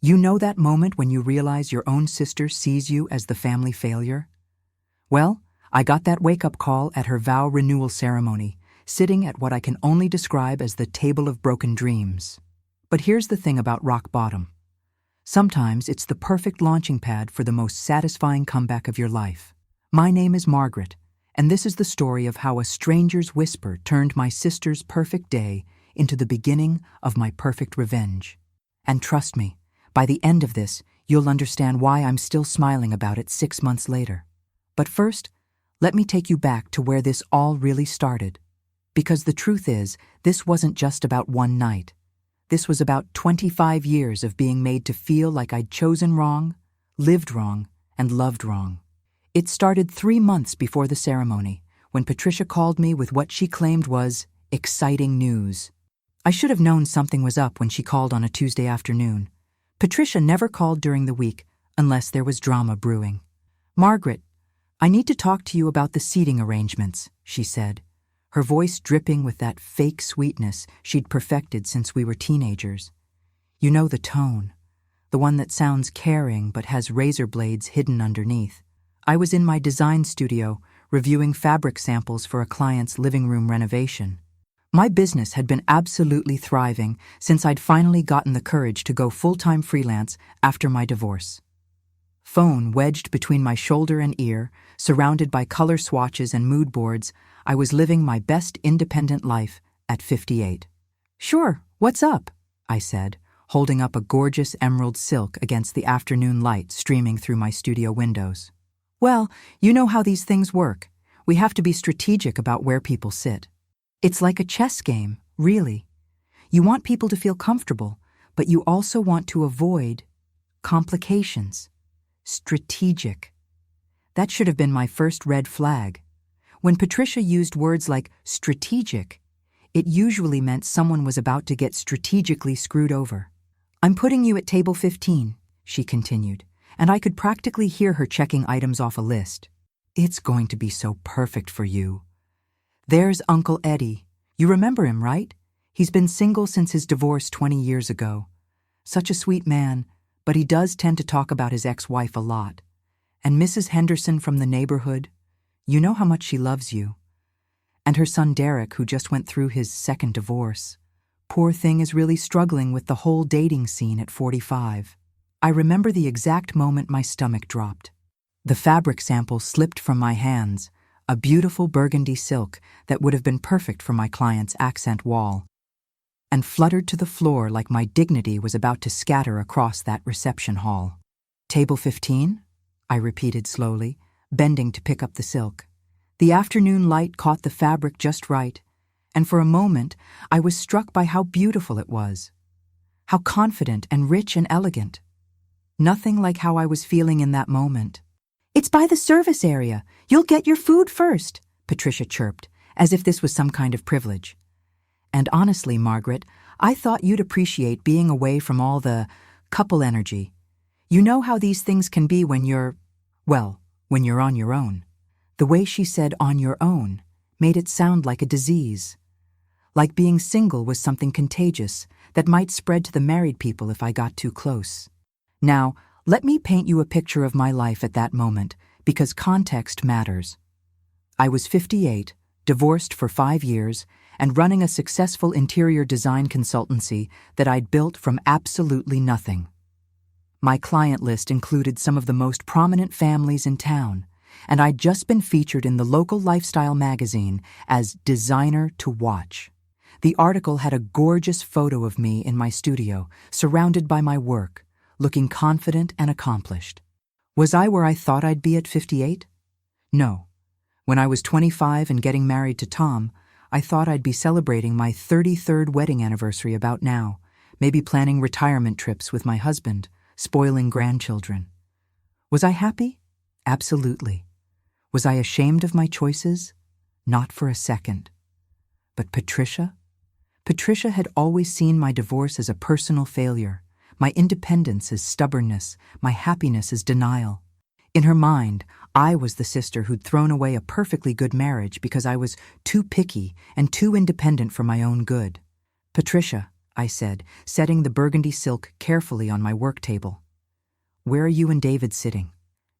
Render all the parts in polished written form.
You know that moment when you realize your own sister sees you as the family failure? Well, I got that wake-up call at her vow renewal ceremony, sitting at what I can only describe as the table of broken dreams. But here's the thing about rock bottom. Sometimes it's the perfect launching pad for the most satisfying comeback of your life. My name is Margaret, and this is the story of how a stranger's whisper turned my sister's perfect day into the beginning of my perfect revenge. And trust me, by the end of this, you'll understand why I'm still smiling about it 6 months later. But first, let me take you back to where this all really started. Because the truth is, this wasn't just about one night. This was about 25 years of being made to feel like I'd chosen wrong, lived wrong, and loved wrong. It started 3 months before the ceremony, when Patricia called me with what she claimed was exciting news. I should have known something was up when she called on a Tuesday afternoon. Patricia never called during the week unless there was drama brewing. "Margaret, I need to talk to you about the seating arrangements," she said, her voice dripping with that fake sweetness she'd perfected since we were teenagers. You know the tone, the one that sounds caring but has razor blades hidden underneath. I was in my design studio reviewing fabric samples for a client's living room renovation. My business had been absolutely thriving since I'd finally gotten the courage to go full-time freelance after my divorce. Phone wedged between my shoulder and ear, surrounded by color swatches and mood boards, I was living my best independent life at 58. "Sure, what's up?" I said, holding up a gorgeous emerald silk against the afternoon light streaming through my studio windows. "Well, you know how these things work. We have to be strategic about where people sit. It's like a chess game, really. You want people to feel comfortable, but you also want to avoid complications. Strategic. That should have been my first red flag. When Patricia used words like strategic, it usually meant someone was about to get strategically screwed over. "I'm putting you at table 15, she continued, and I could practically hear her checking items off a list. "It's going to be so perfect for you. There's Uncle Eddie. You remember him, right? He's been single since his divorce 20 years ago. Such a sweet man, but he does tend to talk about his ex-wife a lot. And Mrs. Henderson from the neighborhood, you know how much she loves you. And her son Derek, who just went through his second divorce. Poor thing is really struggling with the whole dating scene at 45. I remember the exact moment my stomach dropped. The fabric sample slipped from my hands, a beautiful burgundy silk that would have been perfect for my client's accent wall, and fluttered to the floor like my dignity was about to scatter across that reception hall. "Table 15?" I repeated slowly, bending to pick up the silk. The afternoon light caught the fabric just right, and for a moment I was struck by how beautiful it was. How confident and rich and elegant. Nothing like how I was feeling in that moment. "It's by the service area. You'll get your food first," Patricia chirped, as if this was some kind of privilege. And honestly, Margaret, I thought you'd appreciate being away from all the couple energy. You know how these things can be when you're on your own. The way she said "on your own" made it sound like a disease. Like being single was something contagious that might spread to the married people if I got too close. Now, let me paint you a picture of my life at that moment, because context matters. I was 58, divorced for 5 years, and running a successful interior design consultancy that I'd built from absolutely nothing. My client list included some of the most prominent families in town, and I'd just been featured in the local lifestyle magazine as designer to watch. The article had a gorgeous photo of me in my studio, surrounded by my work, looking confident and accomplished. Was I where I thought I'd be at 58? No. When I was 25 and getting married to Tom, I thought I'd be celebrating my 33rd wedding anniversary about now, maybe planning retirement trips with my husband, spoiling grandchildren. Was I happy? Absolutely. Was I ashamed of my choices? Not for a second. But Patricia? Patricia had always seen my divorce as a personal failure, my independence as stubbornness, my happiness as denial. In her mind, I was the sister who'd thrown away a perfectly good marriage because I was too picky and too independent for my own good. Patricia, I said, setting the burgundy silk carefully on my work table. Where are you and David sitting?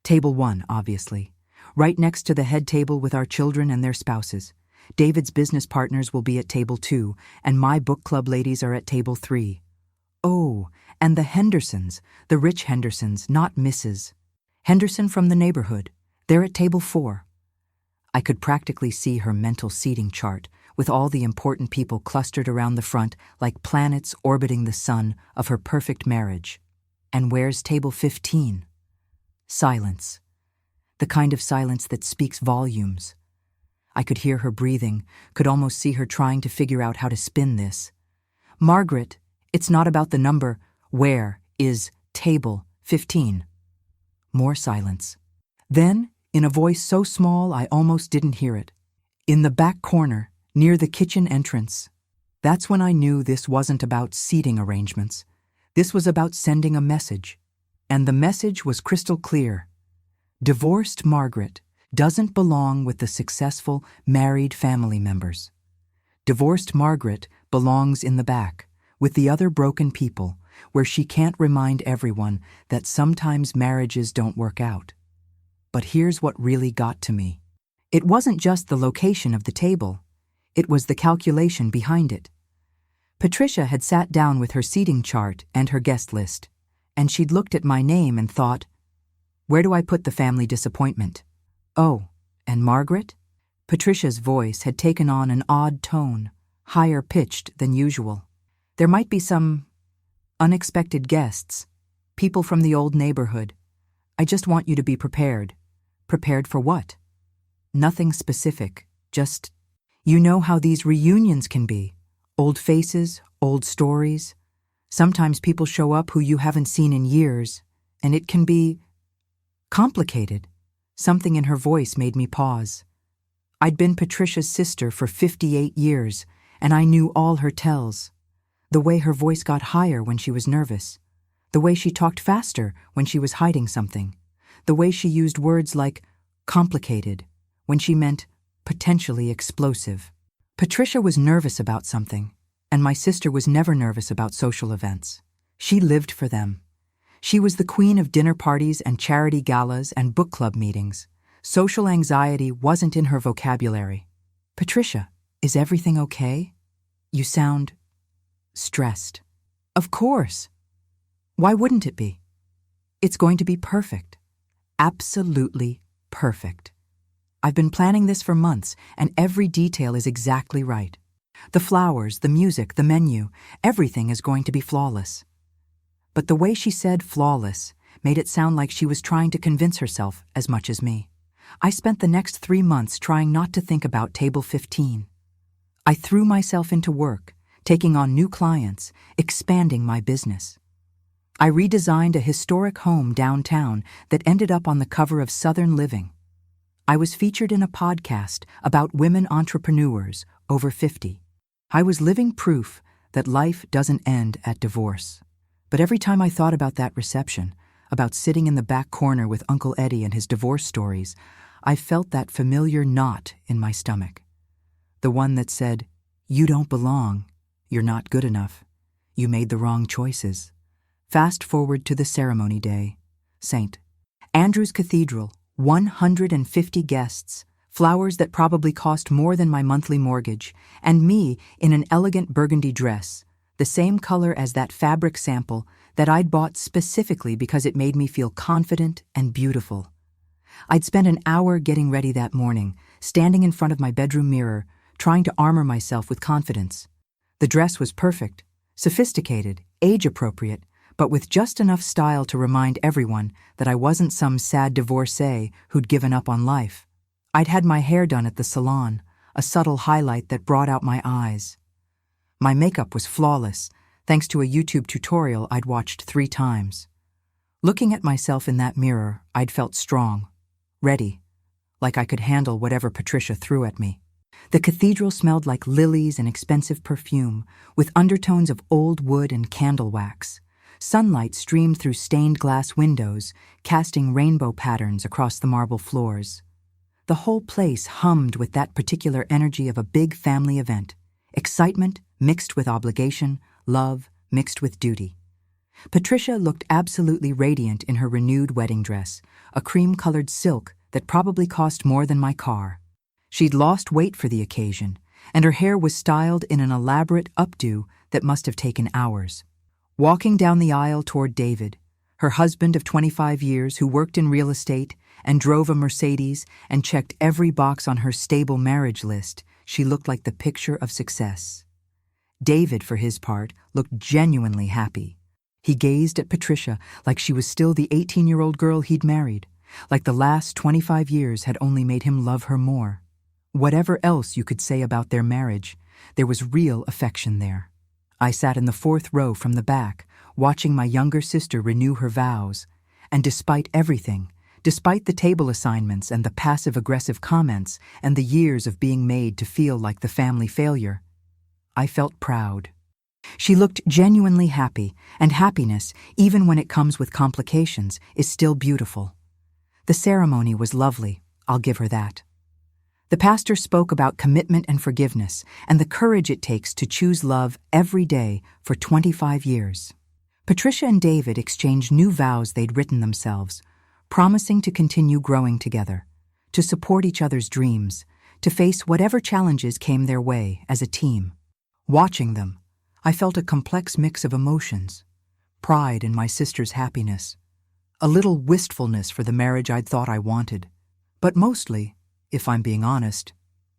Table 1, obviously. Right next to the head table with our children and their spouses. David's business partners will be at table 2, and my book club ladies are at table 3. Oh, and the Hendersons, the rich Hendersons, not Mrs. Henderson from the neighborhood. They're at table 4. I could practically see her mental seating chart, with all the important people clustered around the front like planets orbiting the sun of her perfect marriage. And where's table 15? Silence. The kind of silence that speaks volumes. I could hear her breathing, could almost see her trying to figure out how to spin this. Margaret, it's not about the number. Where is table 15? More silence. Then, in a voice so small I almost didn't hear it. In the back corner, near the kitchen entrance. That's when I knew this wasn't about seating arrangements. This was about sending a message. And the message was crystal clear. Divorced Margaret doesn't belong with the successful, married family members. Divorced Margaret belongs in the back, with the other broken people, where she can't remind everyone that sometimes marriages don't work out. But here's what really got to me. It wasn't just the location of the table. It was the calculation behind it. Patricia had sat down with her seating chart and her guest list, and she'd looked at my name and thought, where do I put the family disappointment? Oh, and Margaret? Patricia's voice had taken on an odd tone, higher pitched than usual. There might be some unexpected guests, people from the old neighborhood. I just want you to be prepared. Prepared for what? Nothing specific, just, you know how these reunions can be. Old faces, old stories. Sometimes people show up who you haven't seen in years, and it can be complicated. Something in her voice made me pause. I'd been Patricia's sister for 58 years, and I knew all her tells. The way her voice got higher when she was nervous. The way she talked faster when she was hiding something. The way she used words like complicated when she meant potentially explosive. Patricia was nervous about something, and my sister was never nervous about social events. She lived for them. She was the queen of dinner parties and charity galas and book club meetings. Social anxiety wasn't in her vocabulary. Patricia, is everything okay? You sound stressed. Of course. Why wouldn't it be? It's going to be perfect. Absolutely perfect. I've been planning this for months, and every detail is exactly right. The flowers, the music, the menu, everything is going to be flawless. But the way she said flawless made it sound like she was trying to convince herself as much as me. I spent the next 3 months trying not to think about table 15. I threw myself into work, taking on new clients, expanding my business. I redesigned a historic home downtown that ended up on the cover of Southern Living. I was featured in a podcast about women entrepreneurs over 50. I was living proof that life doesn't end at divorce. But every time I thought about that reception, about sitting in the back corner with Uncle Eddie and his divorce stories, I felt that familiar knot in my stomach. The one that said, you don't belong, you're not good enough, you made the wrong choices. Fast forward to the ceremony day. St. Andrew's Cathedral, 150 guests, flowers that probably cost more than my monthly mortgage, and me in an elegant burgundy dress, the same color as that fabric sample that I'd bought specifically because it made me feel confident and beautiful. I'd spent an hour getting ready that morning, standing in front of my bedroom mirror, trying to armor myself with confidence. The dress was perfect, sophisticated, age-appropriate, but with just enough style to remind everyone that I wasn't some sad divorcee who'd given up on life. I'd had my hair done at the salon, a subtle highlight that brought out my eyes. My makeup was flawless, thanks to a YouTube tutorial I'd watched 3 times. Looking at myself in that mirror, I'd felt strong, ready, like I could handle whatever Patricia threw at me. The cathedral smelled like lilies and expensive perfume, with undertones of old wood and candle wax. Sunlight streamed through stained glass windows, casting rainbow patterns across the marble floors. The whole place hummed with that particular energy of a big family event, excitement mixed with obligation, love mixed with duty. Patricia looked absolutely radiant in her renewed wedding dress, a cream-colored silk that probably cost more than my car. She'd lost weight for the occasion, and her hair was styled in an elaborate updo that must have taken hours. Walking down the aisle toward David, her husband of 25 years who worked in real estate and drove a Mercedes and checked every box on her stable marriage list, she looked like the picture of success. David, for his part, looked genuinely happy. He gazed at Patricia like she was still the 18-year-old girl he'd married, like the last 25 years had only made him love her more. Whatever else you could say about their marriage, there was real affection there. I sat in the 4th row from the back, watching my younger sister renew her vows, and despite everything, despite the table assignments and the passive-aggressive comments and the years of being made to feel like the family failure, I felt proud. She looked genuinely happy, and happiness, even when it comes with complications, is still beautiful. The ceremony was lovely, I'll give her that. The pastor spoke about commitment and forgiveness and the courage it takes to choose love every day for 25 years. Patricia and David exchanged new vows they'd written themselves, promising to continue growing together, to support each other's dreams, to face whatever challenges came their way as a team. Watching them, I felt a complex mix of emotions: pride in my sister's happiness, a little wistfulness for the marriage I'd thought I wanted, but mostly, if I'm being honest,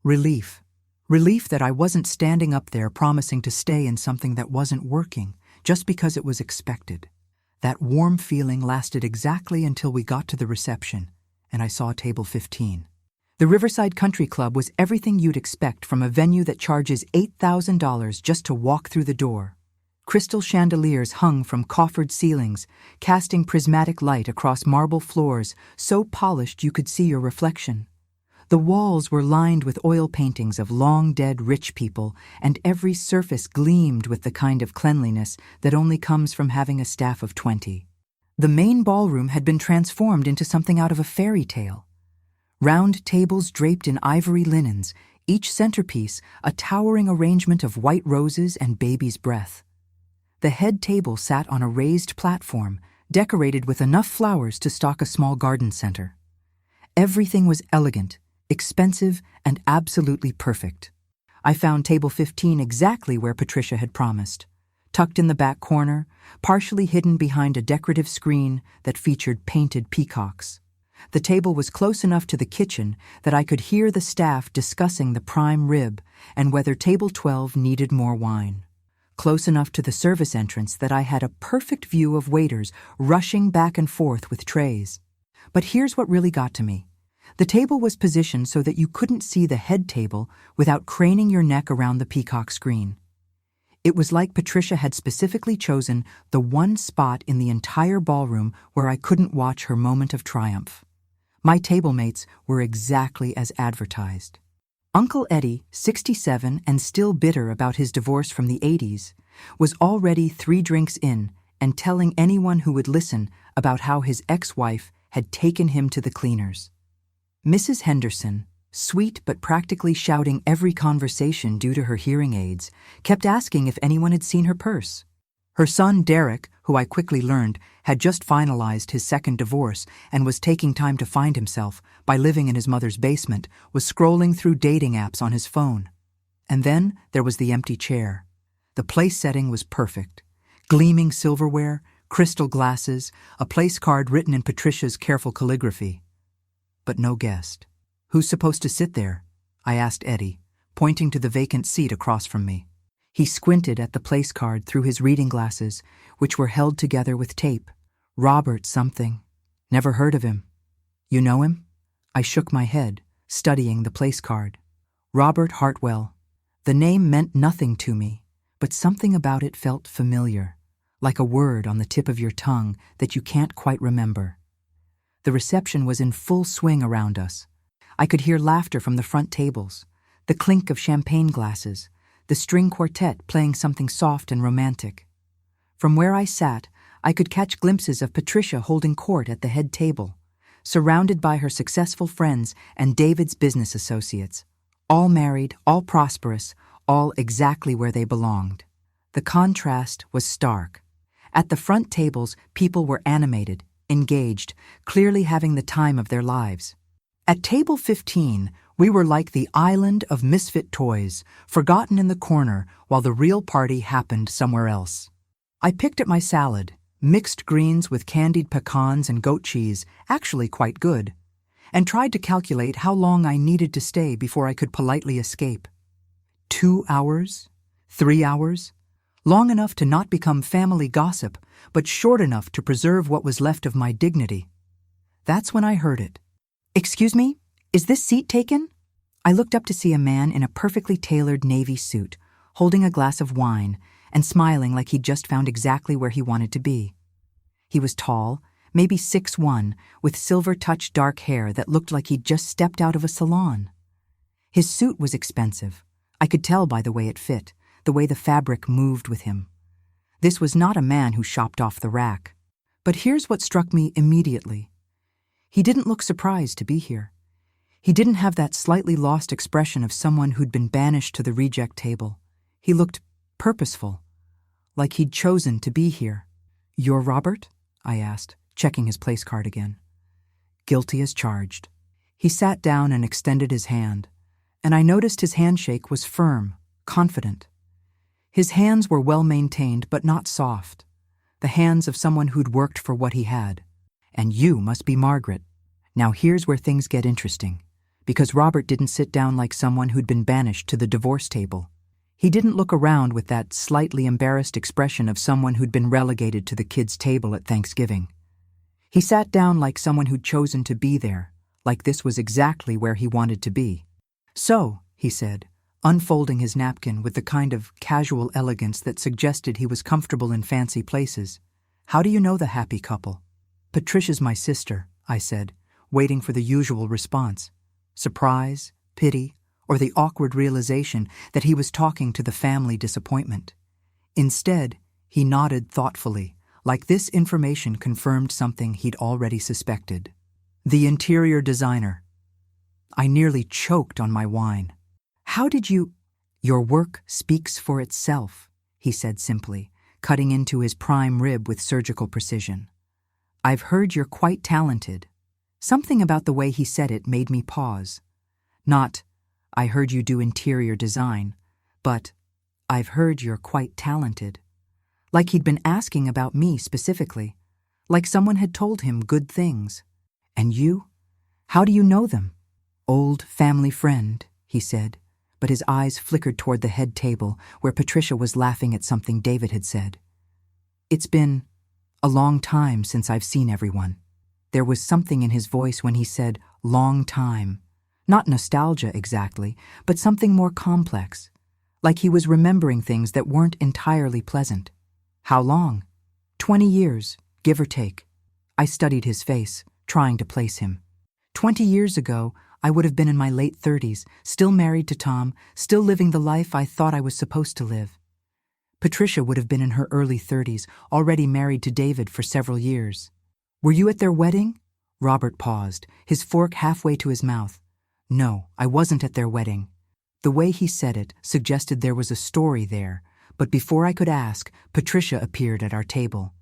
relief. Relief that I wasn't standing up there promising to stay in something that wasn't working just because it was expected. That warm feeling lasted exactly until we got to the reception and I saw table 15. The Riverside Country Club was everything you'd expect from a venue that charges $8,000 just to walk through the door. Crystal chandeliers hung from coffered ceilings, casting prismatic light across marble floors so polished you could see your reflection. The walls were lined with oil paintings of long-dead rich people, and every surface gleamed with the kind of cleanliness that only comes from having a staff of 20. The main ballroom had been transformed into something out of a fairy tale. Round tables draped in ivory linens, each centerpiece a towering arrangement of white roses and baby's breath. The head table sat on a raised platform, decorated with enough flowers to stock a small garden center. Everything was elegant, expensive, and absolutely perfect. I found table 15 exactly where Patricia had promised, tucked in the back corner, partially hidden behind a decorative screen that featured painted peacocks. The table was close enough to the kitchen that I could hear the staff discussing the prime rib and whether table 12 needed more wine. Close enough to the service entrance that I had a perfect view of waiters rushing back and forth with trays. But here's what really got to me. The table was positioned so that you couldn't see the head table without craning your neck around the peacock screen. It was like Patricia had specifically chosen the one spot in the entire ballroom where I couldn't watch her moment of triumph. My table mates were exactly as advertised. Uncle Eddie, 67 and still bitter about his divorce from the 80s, was already 3 drinks in and telling anyone who would listen about how his ex-wife had taken him to the cleaners. Mrs. Henderson, sweet but practically shouting every conversation due to her hearing aids, kept asking if anyone had seen her purse. Her son Derek, who I quickly learned had just finalized his second divorce and was taking time to find himself by living in his mother's basement, was scrolling through dating apps on his phone. And then there was the empty chair. The place setting was perfect. Gleaming silverware, crystal glasses, a place card written in Patricia's careful calligraphy. But no guest. "Who's supposed to sit there?" I asked Eddie, pointing to the vacant seat across from me. He squinted at the place card through his reading glasses, which were held together with tape. "Robert something. Never heard of him." "You know him?" I shook my head, studying the place card. "Robert Hartwell." The name meant nothing to me, but something about it felt familiar, like a word on the tip of your tongue that you can't quite remember. The reception was in full swing around us. I could hear laughter from the front tables, the clink of champagne glasses, the string quartet playing something soft and romantic. From where I sat, I could catch glimpses of Patricia holding court at the head table, surrounded by her successful friends and David's business associates, all married, all prosperous, all exactly where they belonged. The contrast was stark. At the front tables, people were animated, engaged, clearly having the time of their lives. At table 15, we were like the island of misfit toys, forgotten in the corner while the real party happened somewhere else. I picked at my salad, mixed greens with candied pecans and goat cheese, actually quite good, and tried to calculate how long I needed to stay before I could politely escape. 2 hours? 3 hours? Long enough to not become family gossip, but short enough to preserve what was left of my dignity. That's when I heard it. "Excuse me, is this seat taken?" I looked up to see a man in a perfectly tailored navy suit, holding a glass of wine and smiling like he'd just found exactly where he wanted to be. He was tall, maybe 6'1", with silver-touched dark hair that looked like he'd just stepped out of a salon. His suit was expensive. I could tell by the way it fit, the way the fabric moved with him. This was not a man who shopped off the rack. But here's what struck me immediately. He didn't look surprised to be here. He didn't have that slightly lost expression of someone who'd been banished to the reject table. He looked purposeful, like he'd chosen to be here. "You're Robert?" I asked, checking his place card again. "Guilty as charged." He sat down and extended his hand, and I noticed his handshake was firm, confident. His hands were well-maintained but not soft, the hands of someone who'd worked for what he had. "And you must be Margaret." Now here's where things get interesting, because Robert didn't sit down like someone who'd been banished to the divorce table. He didn't look around with that slightly embarrassed expression of someone who'd been relegated to the kids' table at Thanksgiving. He sat down like someone who'd chosen to be there, like this was exactly where he wanted to be. "So," he said, unfolding his napkin with the kind of casual elegance that suggested he was comfortable in fancy places, "how do you know the happy couple?" "Patricia's my sister," I said, waiting for the usual response. Surprise, pity, or the awkward realization that he was talking to the family disappointment. Instead, he nodded thoughtfully, like this information confirmed something he'd already suspected. "The interior designer." I nearly choked on my wine. "How did you—" "Your work speaks for itself," he said simply, cutting into his prime rib with surgical precision. "I've heard you're quite talented." Something about the way he said it made me pause. Not, "I heard you do interior design," but, "I've heard you're quite talented." Like he'd been asking about me specifically, like someone had told him good things. "And you? How do you know them?" "Old family friend," he said, but his eyes flickered toward the head table where Patricia was laughing at something David had said. "It's been a long time since I've seen everyone." There was something in his voice when he said, "long time." Not nostalgia exactly, but something more complex, like he was remembering things that weren't entirely pleasant. "How long?" 20 years, give or take." I studied his face, trying to place him. 20 years ago, I would have been in my late 30s, still married to Tom, still living the life I thought I was supposed to live. Patricia would have been in her early 30s, already married to David for several years. "Were you at their wedding?" Robert paused, his fork halfway to his mouth. "No, I wasn't at their wedding." The way he said it suggested there was a story there, but before I could ask, Patricia appeared at our table.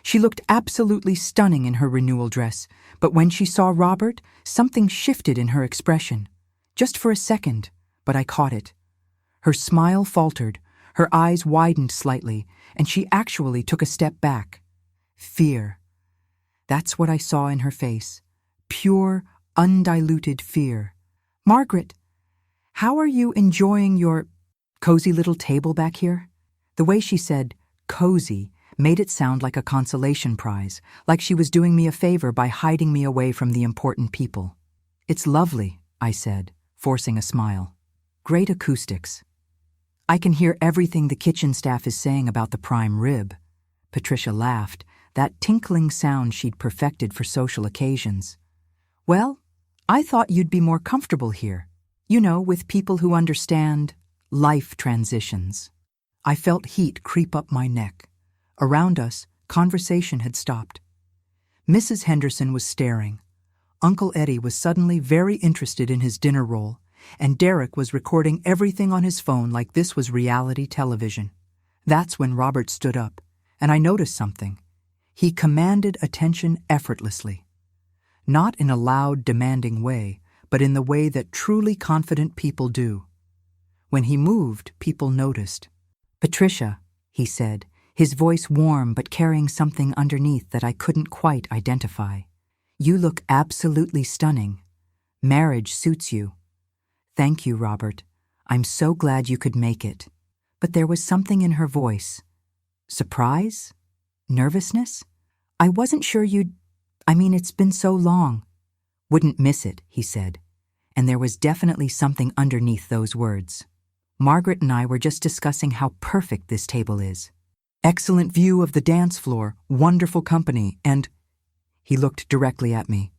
She looked absolutely stunning in her renewal dress, but when she saw Robert, something shifted in her expression. Just for a second, but I caught it. Her smile faltered, her eyes widened slightly, and she actually took a step back. Fear. That's what I saw in her face. Pure, undiluted fear. "Margaret, how are you enjoying your cozy little table back here?" The way she said cozy made it sound like a consolation prize, like she was doing me a favor by hiding me away from the important people. "It's lovely," I said, forcing a smile. "Great acoustics. I can hear everything the kitchen staff is saying about the prime rib." Patricia laughed, that tinkling sound she'd perfected for social occasions. "Well, I thought you'd be more comfortable here. You know, with people who understand life transitions." I felt heat creep up my neck. Around us, conversation had stopped. Mrs. Henderson was staring. Uncle Eddie was suddenly very interested in his dinner roll, and Derek was recording everything on his phone like this was reality television. That's when Robert stood up, and I noticed something. He commanded attention effortlessly. Not in a loud, demanding way, but in the way that truly confident people do. When he moved, people noticed. "Patricia," he said, his voice warm but carrying something underneath that I couldn't quite identify. "You look absolutely stunning. Marriage suits you." "Thank you, Robert. I'm so glad you could make it." But there was something in her voice. Surprise? Nervousness? "I wasn't sure it's been so long." "Wouldn't miss it," he said. And there was definitely something underneath those words. "Margaret and I were just discussing how perfect this table is. Excellent view of the dance floor, wonderful company, and—" He looked directly at me.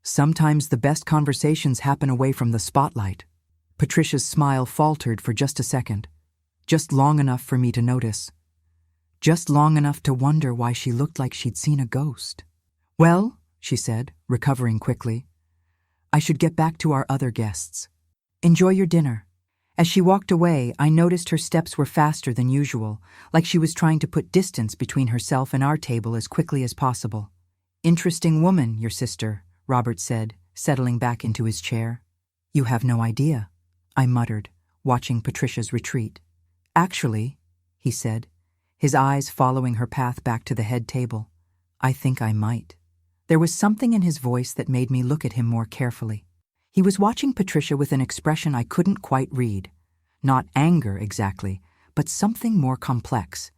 "Sometimes the best conversations happen away from the spotlight." Patricia's smile faltered for just a second, just long enough for me to notice. Just long enough to wonder why she looked like she'd seen a ghost. "Well," she said, recovering quickly, "I should get back to our other guests. Enjoy your dinner." As she walked away, I noticed her steps were faster than usual, like she was trying to put distance between herself and our table as quickly as possible. "Interesting woman, your sister," Robert said, settling back into his chair. "You have no idea," I muttered, watching Patricia's retreat. "Actually," he said, his eyes following her path back to the head table, "I think I might." There was something in his voice that made me look at him more carefully. He was watching Patricia with an expression I couldn't quite read. Not anger exactly, but something more complex,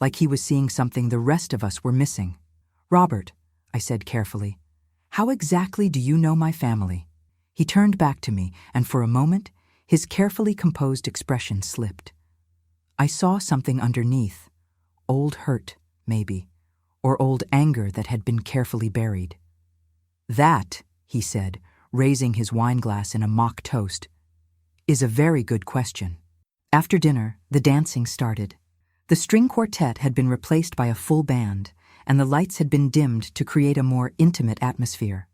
like he was seeing something the rest of us were missing. "Robert," I said carefully, "how exactly do you know my family?" He turned back to me, and for a moment, his carefully composed expression slipped. I saw something underneath. Old hurt, maybe, or old anger that had been carefully buried. "That," he said, raising his wineglass in a mock toast, "is a very good question." After dinner, the dancing started. The string quartet had been replaced by a full band, and the lights had been dimmed to create a more intimate atmosphere.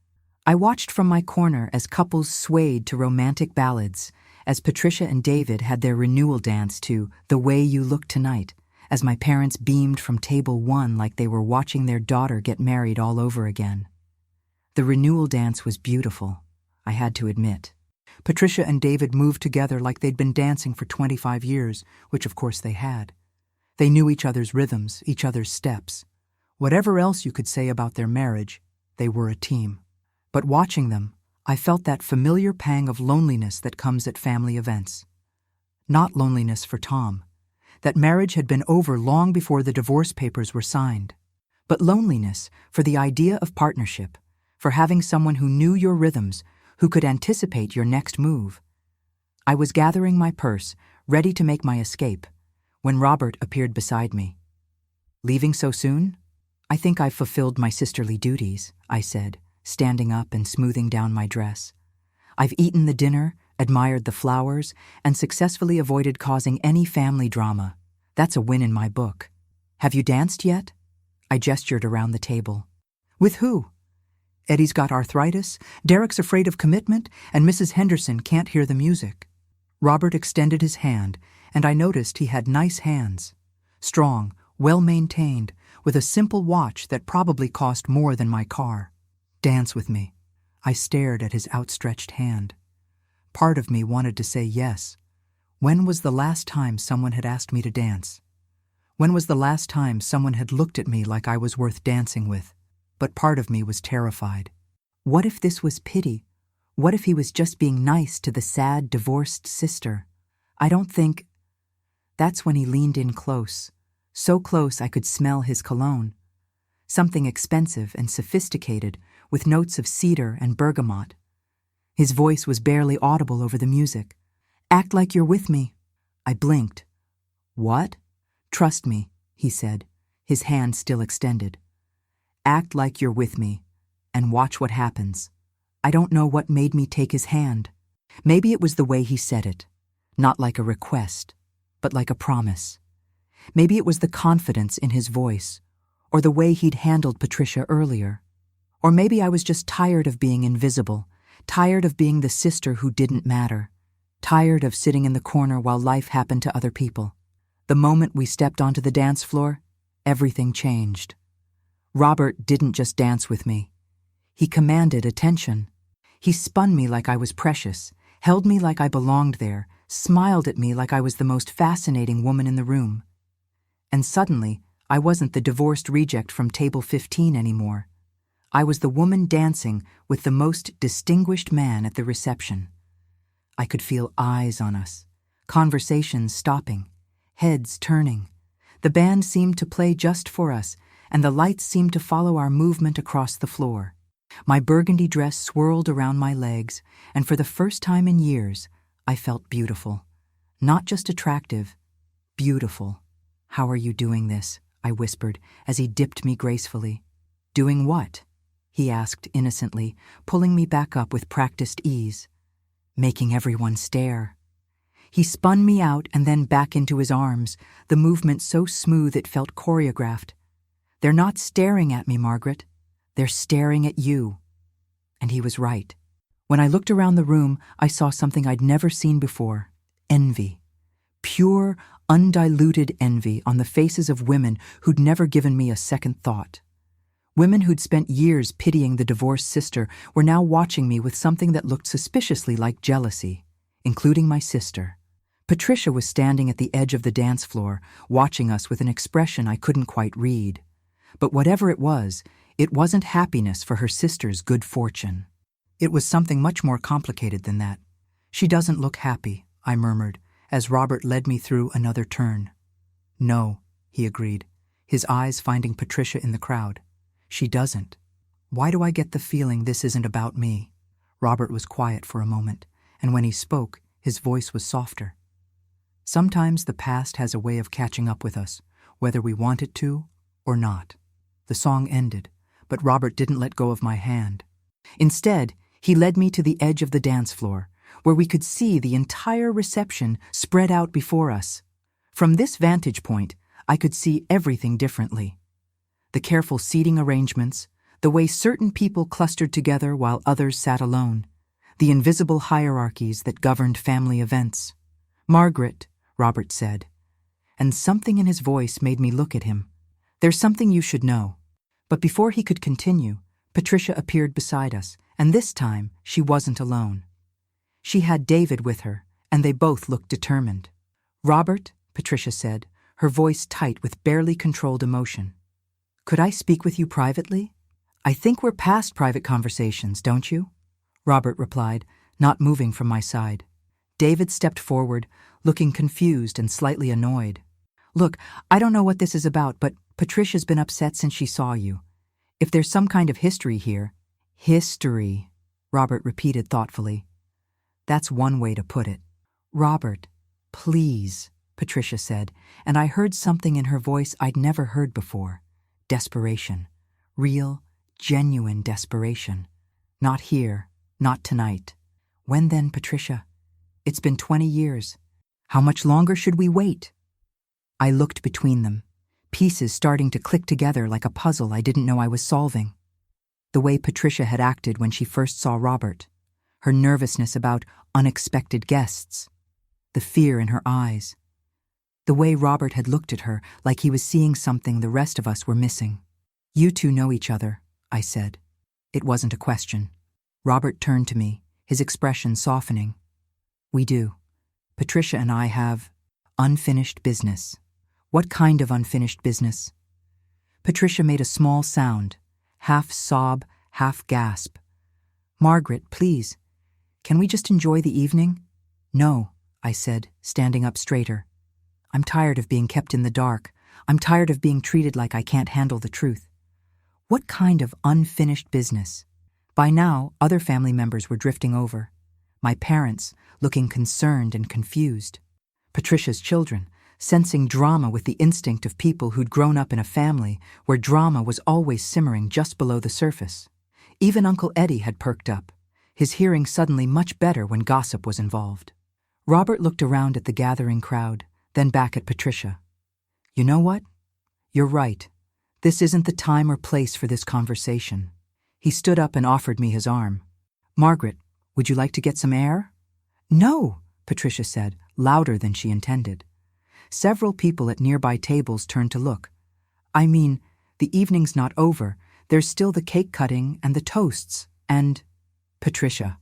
I watched from my corner as couples swayed to romantic ballads, as Patricia and David had their renewal dance to "The Way You Look Tonight," as my parents beamed from table 1 like they were watching their daughter get married all over again. The renewal dance was beautiful, I had to admit. Patricia and David moved together like they'd been dancing for 25 years, which of course they had. They knew each other's rhythms, each other's steps. Whatever else you could say about their marriage, they were a team. But watching them, I felt that familiar pang of loneliness that comes at family events. Not loneliness for Tom. That marriage had been over long before the divorce papers were signed. But loneliness for the idea of partnership, for having someone who knew your rhythms, who could anticipate your next move. I was gathering my purse, ready to make my escape, when Robert appeared beside me. "Leaving so soon?" "I think I've fulfilled my sisterly duties," I said, standing up and smoothing down my dress. "I've eaten the dinner, admired the flowers, and successfully avoided causing any family drama. That's a win in my book. Have you danced yet?" I gestured around the table. "With who?" "Eddie's got arthritis, Derek's afraid of commitment, and Mrs. Henderson can't hear the music." Robert extended his hand, and I noticed he had nice hands. Strong, well-maintained, with a simple watch that probably cost more than my car. "Dance with me." I stared at his outstretched hand. Part of me wanted to say yes. When was the last time someone had asked me to dance? When was the last time someone had looked at me like I was worth dancing with? But part of me was terrified. What if this was pity? What if he was just being nice to the sad, divorced sister? I don't think... That's when he leaned in close, so close I could smell his cologne. Something expensive and sophisticated, with notes of cedar and bergamot. His voice was barely audible over the music. "Act like you're with me." I blinked. "What?" "Trust me," he said, his hand still extended. "Act like you're with me, and watch what happens." I don't know what made me take his hand. Maybe it was the way he said it, not like a request, but like a promise. Maybe it was the confidence in his voice, or the way he'd handled Patricia earlier. Or maybe I was just tired of being invisible, tired of being the sister who didn't matter, tired of sitting in the corner while life happened to other people. The moment we stepped onto the dance floor, everything changed. Robert didn't just dance with me. He commanded attention. He spun me like I was precious, held me like I belonged there, smiled at me like I was the most fascinating woman in the room. And suddenly, I wasn't the divorced reject from table 15 anymore. I was the woman dancing with the most distinguished man at the reception. I could feel eyes on us, conversations stopping, heads turning. The band seemed to play just for us, and the lights seemed to follow our movement across the floor. My burgundy dress swirled around my legs, and for the first time in years, I felt beautiful. Not just attractive, beautiful. "How are you doing this?" I whispered as he dipped me gracefully. "Doing what?" he asked innocently, pulling me back up with practiced ease. "Making everyone stare." He spun me out and then back into his arms, the movement so smooth it felt choreographed. "They're not staring at me, Margaret. They're staring at you." And he was right. When I looked around the room, I saw something I'd never seen before: envy. Pure, undiluted envy on the faces of women who'd never given me a second thought. Women who'd spent years pitying the divorced sister were now watching me with something that looked suspiciously like jealousy, including my sister. Patricia was standing at the edge of the dance floor, watching us with an expression I couldn't quite read. But whatever it wasn't happiness for her sister's good fortune. It was something much more complicated than that. "She doesn't look happy," I murmured, as Robert led me through another turn. "No," he agreed, his eyes finding Patricia in the crowd. "She doesn't. Why do I get the feeling this isn't about me?" Robert was quiet for a moment, and when he spoke, his voice was softer. "Sometimes the past has a way of catching up with us, whether we want it to or not." The song ended, but Robert didn't let go of my hand. Instead, he led me to the edge of the dance floor, where we could see the entire reception spread out before us. From this vantage point, I could see everything differently. The careful seating arrangements, the way certain people clustered together while others sat alone, the invisible hierarchies that governed family events. "Margaret," Robert said, and something in his voice made me look at him. "There's something you should know." But before he could continue, Patricia appeared beside us, and this time she wasn't alone. She had David with her, and they both looked determined. "Robert," Patricia said, her voice tight with barely controlled emotion, "could I speak with you privately?" "I think we're past private conversations, don't you?" Robert replied, not moving from my side. David stepped forward, looking confused and slightly annoyed. "Look, I don't know what this is about, but Patricia's been upset since she saw you. If there's some kind of history here—" "History," Robert repeated thoughtfully. "That's one way to put it." "Robert, please," Patricia said, and I heard something in her voice I'd never heard before. Desperation. Real, genuine desperation. "Not here. Not tonight." "When then, Patricia? It's been 20 years. How much longer should we wait?" I looked between them, pieces starting to click together like a puzzle I didn't know I was solving. The way Patricia had acted when she first saw Robert, her nervousness about unexpected guests, the fear in her eyes, the way Robert had looked at her like he was seeing something the rest of us were missing. "You two know each other," I said. It wasn't a question. Robert turned to me, his expression softening. "We do. Patricia and I have unfinished business." "What kind of unfinished business?" Patricia made a small sound, half sob, half gasp. "Margaret, please, can we just enjoy the evening?" "No," I said, standing up straighter. "I'm tired of being kept in the dark. I'm tired of being treated like I can't handle the truth." "What kind of unfinished business?" By now, other family members were drifting over. My parents, looking concerned and confused. Patricia's children, sensing drama with the instinct of people who'd grown up in a family where drama was always simmering just below the surface. Even Uncle Eddie had perked up, his hearing suddenly much better when gossip was involved. Robert looked around at the gathering crowd, then back at Patricia. "You know what? You're right. This isn't the time or place for this conversation." He stood up and offered me his arm. "Margaret, would you like to get some air?" "No," Patricia said, louder than she intended. Several people at nearby tables turned to look. I mean, the evening's not over. There's still the cake cutting and the toasts, and— Patricia,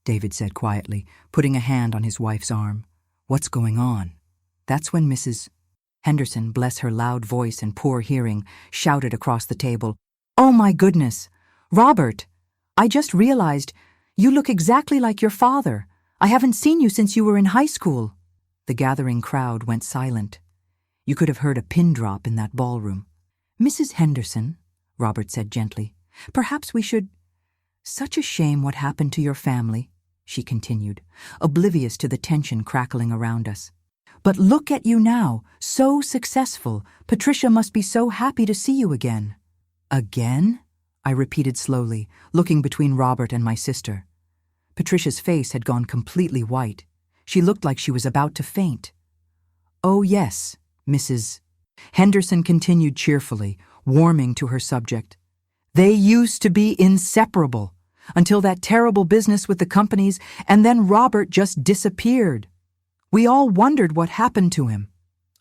David said quietly, putting a hand on his wife's arm. What's going on? That's when Mrs. Henderson, bless her loud voice and poor hearing, shouted across the table, "Oh my goodness! Robert! I just realized you look exactly like your father. I haven't seen you since you were in high school." The gathering crowd went silent. You could have heard a pin drop in that ballroom. "Mrs. Henderson," Robert said gently, "perhaps we should— Such a shame what happened to your family," she continued, oblivious to the tension crackling around us. "But look at you now, so successful. Patricia must be so happy to see you again." "Again?" I repeated slowly, looking between Robert and my sister. Patricia's face had gone completely white. She looked like she was about to faint. "Oh yes, Mrs. Henderson continued cheerfully, warming to her subject. "They used to be inseparable, until that terrible business with the companies, and then Robert just disappeared. We all wondered what happened to him."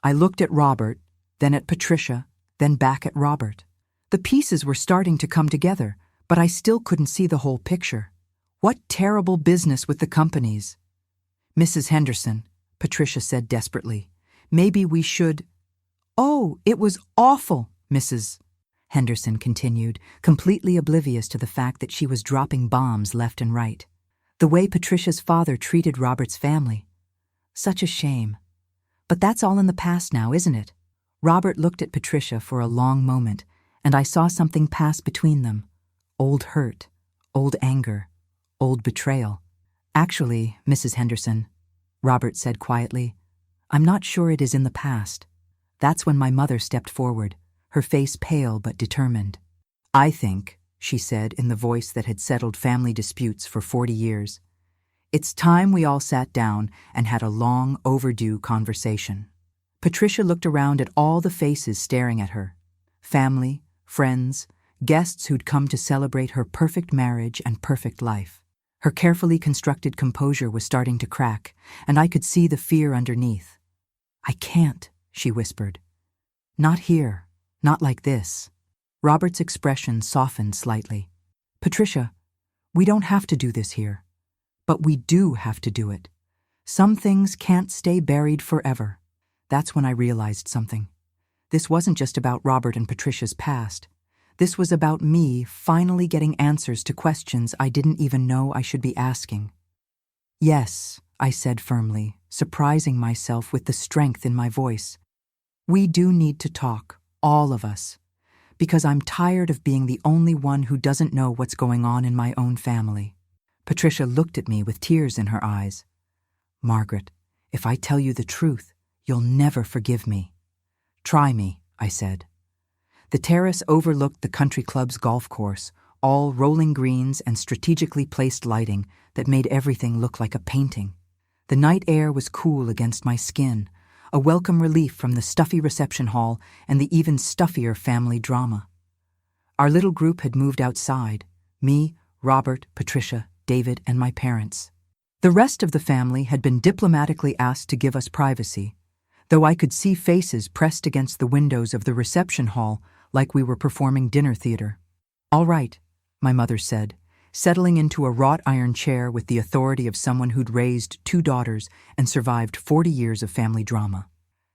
I looked at Robert, then at Patricia, then back at Robert. The pieces were starting to come together, but I still couldn't see the whole picture. What terrible business with the companies? "Mrs. Henderson," Patricia said desperately, "maybe we should—" "Oh, it was awful," Mrs. Henderson continued, completely oblivious to the fact that she was dropping bombs left and right. "The way Patricia's father treated Robert's family. Such a shame. But that's all in the past now, isn't it?" Robert looked at Patricia for a long moment, and I saw something pass between them. Old hurt, old anger, old betrayal. "Actually, Mrs. Henderson," Robert said quietly, "I'm not sure it is in the past." That's when my mother stepped forward, her face pale but determined. "I think," she said in the voice that had settled family disputes for 40 years, "it's time we all sat down and had a long overdue conversation." Patricia looked around at all the faces staring at her. Family, friends, guests who'd come to celebrate her perfect marriage and perfect life. Her carefully constructed composure was starting to crack, and I could see the fear underneath. "I can't," she whispered. "Not here. Not like this." Robert's expression softened slightly. "Patricia, we don't have to do this here. But we do have to do it. Some things can't stay buried forever." That's when I realized something. This wasn't just about Robert and Patricia's past. This was about me finally getting answers to questions I didn't even know I should be asking. "Yes," I said firmly, surprising myself with the strength in my voice. "We do need to talk. All of us, because I'm tired of being the only one who doesn't know what's going on in my own family." Patricia looked at me with tears in her eyes. "Margaret, if I tell you the truth, you'll never forgive me." "Try me," I said. The terrace overlooked the country club's golf course, all rolling greens and strategically placed lighting that made everything look like a painting. The night air was cool against my skin, a welcome relief from the stuffy reception hall and the even stuffier family drama. Our little group had moved outside, me, Robert, Patricia, David, and my parents. The rest of the family had been diplomatically asked to give us privacy, though I could see faces pressed against the windows of the reception hall like we were performing dinner theater. "All right," my mother said, settling into a wrought iron chair with the authority of someone who'd raised 2 daughters and survived 40 years of family drama.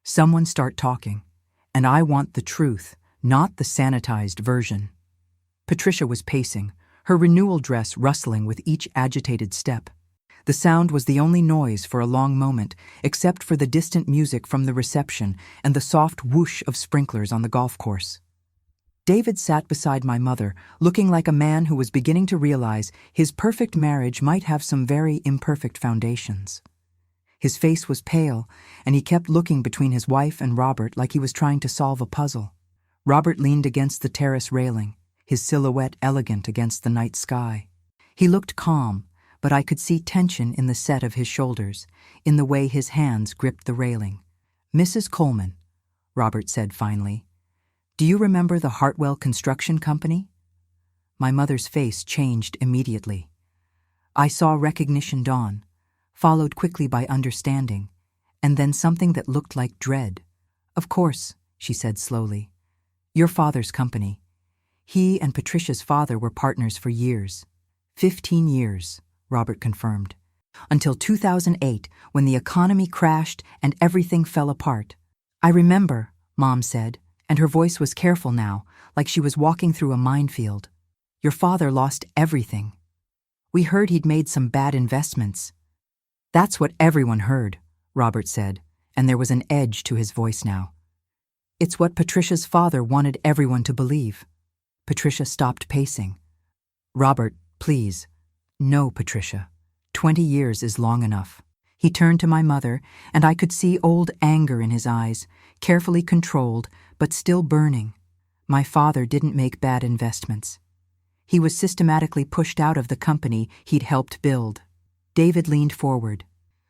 "Someone start talking, and I want the truth, not the sanitized version." Patricia was pacing, her renewal dress rustling with each agitated step. The sound was the only noise for a long moment, except for the distant music from the reception and the soft whoosh of sprinklers on the golf course. David sat beside my mother, looking like a man who was beginning to realize his perfect marriage might have some very imperfect foundations. His face was pale, and he kept looking between his wife and Robert like he was trying to solve a puzzle. Robert leaned against the terrace railing, his silhouette elegant against the night sky. He looked calm, but I could see tension in the set of his shoulders, in the way his hands gripped the railing. "Mrs. Coleman," Robert said finally, "do you remember the Hartwell Construction Company?" My mother's face changed immediately. I saw recognition dawn, followed quickly by understanding, and then something that looked like dread. "Of course," she said slowly. "Your father's company. He and Patricia's father were partners for years." 15 years, Robert confirmed. "Until 2008, when the economy crashed and everything fell apart." "I remember," Mom said, and her voice was careful now, like she was walking through a minefield. "Your father lost everything. We heard he'd made some bad investments." "That's what everyone heard," Robert said, and there was an edge to his voice now. "It's what Patricia's father wanted everyone to believe." Patricia stopped pacing. "Robert, please." "No, Patricia. 20 years is long enough." He turned to my mother, and I could see old anger in his eyes, carefully controlled, but still burning. My father didn't make bad investments. He was systematically pushed out of the company he'd helped build. David leaned forward.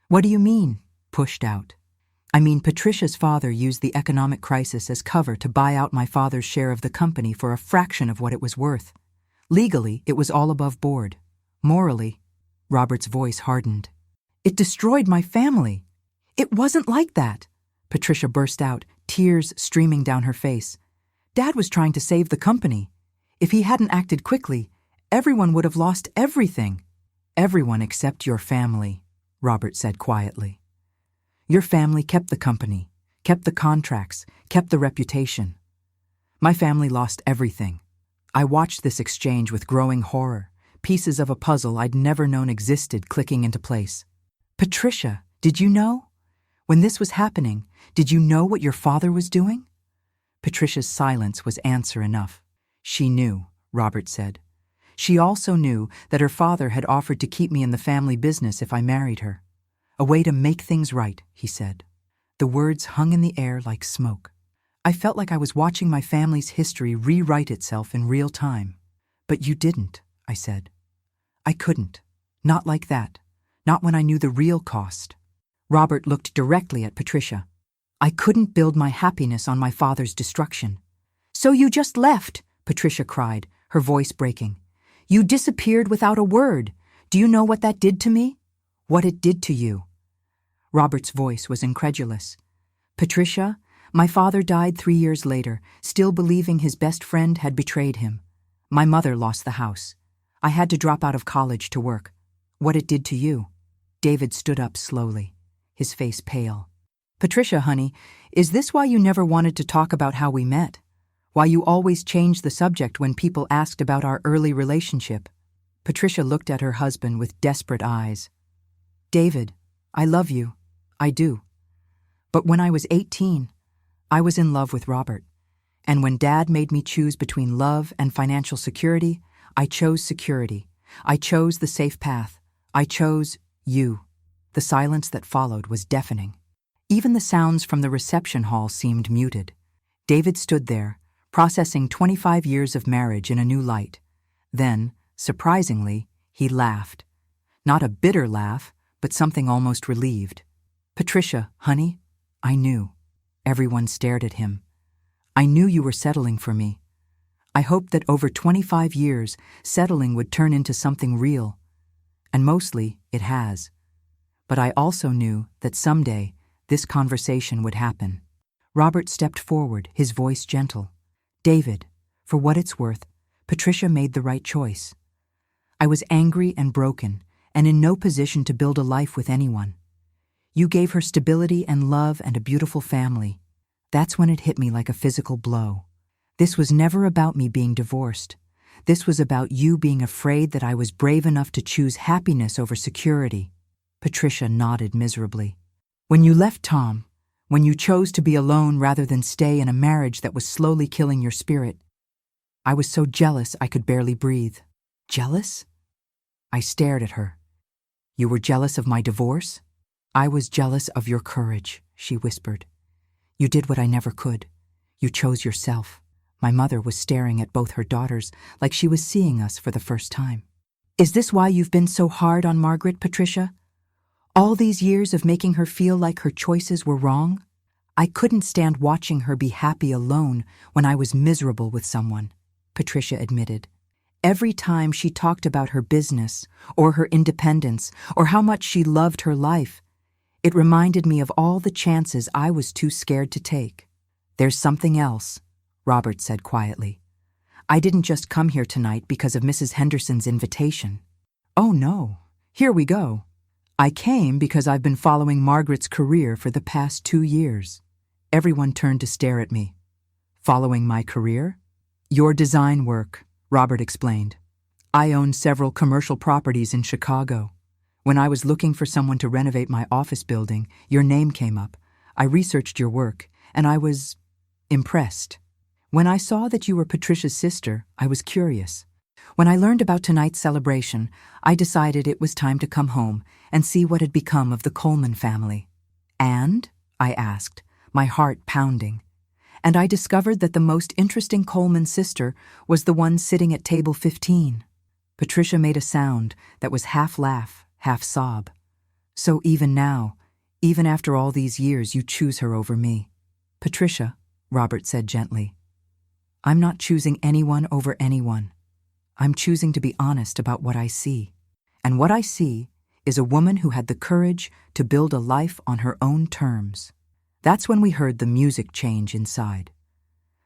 "What do you mean, pushed out?" "I mean, Patricia's father used the economic crisis as cover to buy out my father's share of the company for a fraction of what it was worth. Legally, it was all above board. Morally," Robert's voice hardened, "it destroyed my family." "It wasn't like that," Patricia burst out, tears streaming down her face. "Dad was trying to save the company. If he hadn't acted quickly, everyone would have lost everything." "Everyone except your family," Robert said quietly. "Your family kept the company, kept the contracts, kept the reputation. My family lost everything." I watched this exchange with growing horror, pieces of a puzzle I'd never known existed clicking into place. "Patricia, did you know? When this was happening, did you know what your father was doing?" Patricia's silence was answer enough. "She knew," Robert said. "She also knew that her father had offered to keep me in the family business if I married her. A way to make things right," he said. The words hung in the air like smoke. I felt like I was watching my family's history rewrite itself in real time. "But you didn't," I said. "I couldn't. Not like that. Not when I knew the real cost." Robert looked directly at Patricia. "I couldn't build my happiness on my father's destruction." "So you just left," Patricia cried, her voice breaking. "You disappeared without a word. Do you know what that did to me?" "What it did to you?" Robert's voice was incredulous. "Patricia, my father died 3 years later, still believing his best friend had betrayed him. My mother lost the house. I had to drop out of college to work. What it did to you?" David stood up slowly, his face pale. "Patricia, honey, is this why you never wanted to talk about how we met? Why you always changed the subject when people asked about our early relationship?" Patricia looked at her husband with desperate eyes. "David, I love you. I do. But when I was 18, I was in love with Robert. And when Dad made me choose between love and financial security, I chose security. I chose the safe path. I chose you." The silence that followed was deafening. Even the sounds from the reception hall seemed muted. David stood there, processing 25 years of marriage in a new light. Then, surprisingly, he laughed. Not a bitter laugh, but something almost relieved. "Patricia, honey, I knew." Everyone stared at him. "I knew you were settling for me. I hoped that over 25 years, settling would turn into something real. And mostly, it has. But I also knew that someday, this conversation would happen." Robert stepped forward, his voice gentle. "David, for what it's worth, Patricia made the right choice. I was angry and broken, and in no position to build a life with anyone. You gave her stability and love and a beautiful family. That's when it hit me like a physical blow. This was never about me being divorced. This was about you being afraid that I was brave enough to choose happiness over security." Patricia nodded miserably. "When you left Tom, when you chose to be alone rather than stay in a marriage that was slowly killing your spirit, I was so jealous I could barely breathe." "Jealous?" I stared at her. "You were jealous of my divorce?" "I was jealous of your courage," she whispered. "You did what I never could. You chose yourself." My mother was staring at both her daughters like she was seeing us for the first time. "Is this why you've been so hard on Margaret, Patricia? All these years of making her feel like her choices were wrong? I couldn't stand watching her be happy alone when I was miserable with someone," Patricia admitted. Every time she talked about her business or her independence or how much she loved her life, It reminded me of all the chances I was too scared to take. "There's something else," Robert said quietly. "I didn't just come here tonight because of Mrs. Henderson's invitation. Oh no, here we go. I came because I've been following Margaret's career for the past 2 years." Everyone turned to stare at me. "Following my career?" "Your design work," Robert explained. "I own several commercial properties in Chicago. When I was looking for someone to renovate my office building, your name came up. I researched your work, and I was impressed. When I saw that you were Patricia's sister, I was curious. When I learned about tonight's celebration, I decided it was time to come home and see what had become of the Coleman family." "And?" I asked, my heart pounding. "And I discovered that the most interesting Coleman sister was the one sitting at table 15. Patricia made a sound that was half laugh, half sob. "So even now, even after all these years, you choose her over me." "Patricia," Robert said gently, "I'm not choosing anyone over anyone. I'm choosing to be honest about what I see. And what I see is a woman who had the courage to build a life on her own terms." That's when we heard the music change inside.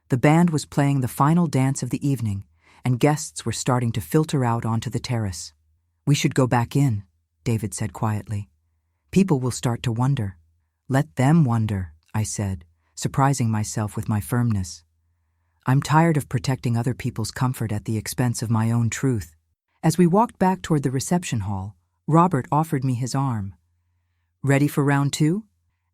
The band was playing the final dance of the evening, and guests were starting to filter out onto the terrace. "We should go back in," David said quietly. "People will start to wonder." "Let them wonder," I said, surprising myself with my firmness. I'm tired of protecting other people's comfort at the expense of my own truth. As we walked back toward the reception hall, Robert offered me his arm. "Ready for round 2?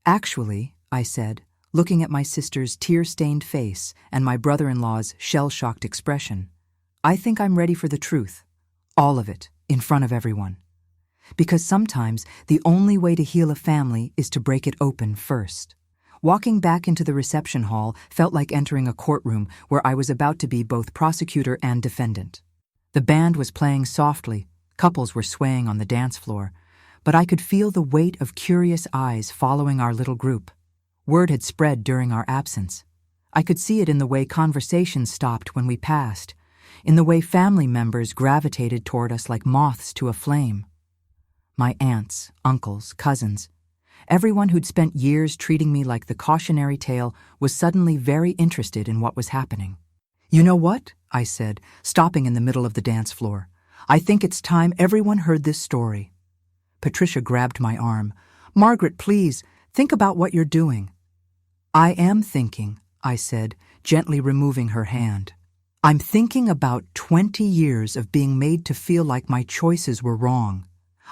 "Actually," I said, looking at my sister's tear-stained face and my brother-in-law's shell-shocked expression, "I think I'm ready for the truth. All of it, in front of everyone. Because sometimes the only way to heal a family is to break it open first." Walking back into the reception hall felt like entering a courtroom where I was about to be both prosecutor and defendant. The band was playing softly, couples were swaying on the dance floor, but I could feel the weight of curious eyes following our little group. Word had spread during our absence. I could see it in the way conversations stopped when we passed, in the way family members gravitated toward us like moths to a flame. My aunts, uncles, cousins, everyone who'd spent years treating me like the cautionary tale was suddenly very interested in what was happening. "You know what?" I said, stopping in the middle of the dance floor. "I think it's time everyone heard this story." Patricia grabbed my arm. "Margaret, please, think about what you're doing." "I am thinking," I said, gently removing her hand. "I'm thinking about 20 years of being made to feel like my choices were wrong.